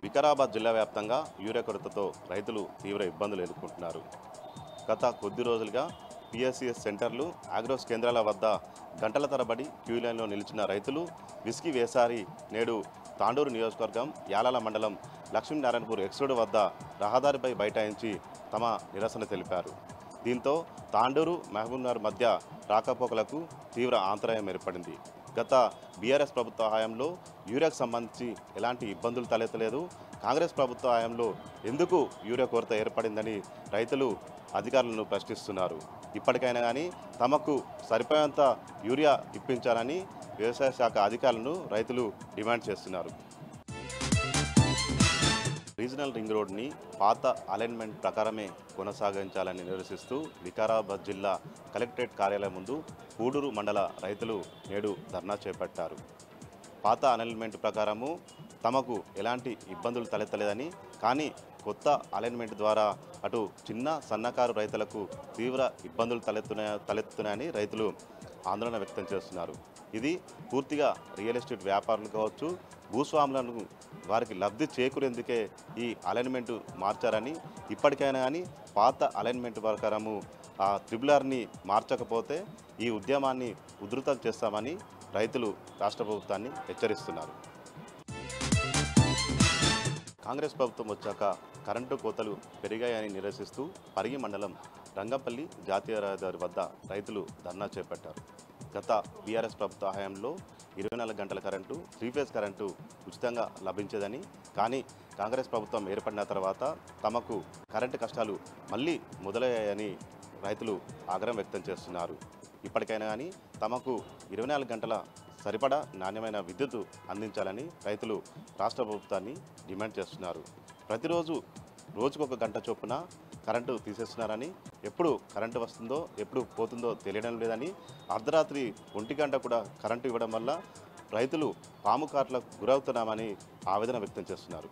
వికారాబాద్ జిల్లా వ్యాప్తంగా యూరియా కొరతతో రైతులు తీవ్ర ఇబ్బందులు ఎదుర్కొంటున్నారు. గత కొద్ది రోజులుగా పిఎస్సిఎస్ సెంటర్లు, ఆగ్రోస్ కేంద్రాల వద్ద గంటల తరబడి క్యూ లైన్లో నిలిచిన రైతులు విసిగి వేసారి నేడు తాండూరు నియోజకవర్గం యాలాల మండలం లక్ష్మీనారాయణపూర్ ఎక్స్ రోడ్ వద్ద రహదారిపై బైఠాయించి తమ నిరసన తెలిపారు. దీంతో తాండూరు మహబూబ్నగర్ మధ్య రాకపోకలకు తీవ్ర అంతరాయం ఏర్పడింది. గత బీఆర్ఎస్ ప్రభుత్వ హయాంలో యూరియాకు సంబంధించి ఎలాంటి ఇబ్బందులు తలెత్తలేదు. కాంగ్రెస్ ప్రభుత్వ హయాంలో ఎందుకు యూరియా కొరత ఏర్పడిందని రైతులు అధికారులను ప్రశ్నిస్తున్నారు. ఇప్పటికైనా కానీ తమకు సరిపోయేంత యూరియా ఇప్పించాలని వ్యవసాయ శాఖ అధికారులను రైతులు డిమాండ్ చేస్తున్నారు. రీజనల్ రింగ్ రోడ్ని పాత అలైన్మెంట్ ప్రకారమే కొనసాగించాలని నిరసిస్తూ వికారాబాద్ జిల్లా కలెక్టరేట్ కార్యాలయం ముందు పూడూరు మండల రైతులు నేడు ధర్నా చేపట్టారు. పాత అలైన్మెంట్ ప్రకారము తమకు ఎలాంటి ఇబ్బందులు తలెత్తలేదని, కానీ కొత్త అలైన్మెంట్ ద్వారా అటు చిన్న సన్నకారు రైతులకు తీవ్ర ఇబ్బందులు తలెత్తుతున్నాయని రైతులు ఆందోళన వ్యక్తం చేస్తున్నారు. ఇది పూర్తిగా రియల్ ఎస్టేట్ వ్యాపారులు కావచ్చు, భూస్వాములను వారికి లబ్ధి చేకూరేందుకే ఈ అలైన్మెంట్ మార్చారని, ఇప్పటికైనా కానీ పాత అలైన్మెంట్ ప్రకారము ఆ ట్రిబులర్ని మార్చకపోతే ఈ ఉద్యమాన్ని ఉధృతం చేస్తామని రైతులు రాష్ట్ర ప్రభుత్వాన్ని హెచ్చరిస్తున్నారు. కాంగ్రెస్ ప్రభుత్వం వచ్చాక కరెంటు కోతలు పెరిగాయని నిరసిస్తూ పరిగి మండలం రంగంపల్లి జాతీయ రహదారి వద్ద రైతులు ధర్నా చేపట్టారు. గత బీఆర్ఎస్ ప్రభుత్వ హయాంలో 24 గంటల కరెంటు, 3 ఫేజ్ కరెంటు ఉచితంగా లభించేదని, కానీ కాంగ్రెస్ ప్రభుత్వం ఏర్పడిన తర్వాత తమకు కరెంటు కష్టాలు మళ్ళీ మొదలయ్యాయని రైతులు ఆగ్రహం వ్యక్తం చేస్తున్నారు. ఇప్పటికైనా కానీ తమకు 24 గంటల సరిపడా నాణ్యమైన విద్యుత్ అందించాలని రైతులు రాష్ట్ర ప్రభుత్వాన్ని డిమాండ్ చేస్తున్నారు. ప్రతిరోజు రోజుకొక గంట చొప్పున కరెంటు తీసేస్తున్నారని, ఎప్పుడు కరెంటు వస్తుందో ఎప్పుడు పోతుందో తెలియడం లేదని, అర్ధరాత్రి 1 గంట కూడా కరెంటు ఇవ్వడం వల్ల రైతులు పాము కాట్లకు గురవుతున్నామని ఆవేదన వ్యక్తం చేస్తున్నారు.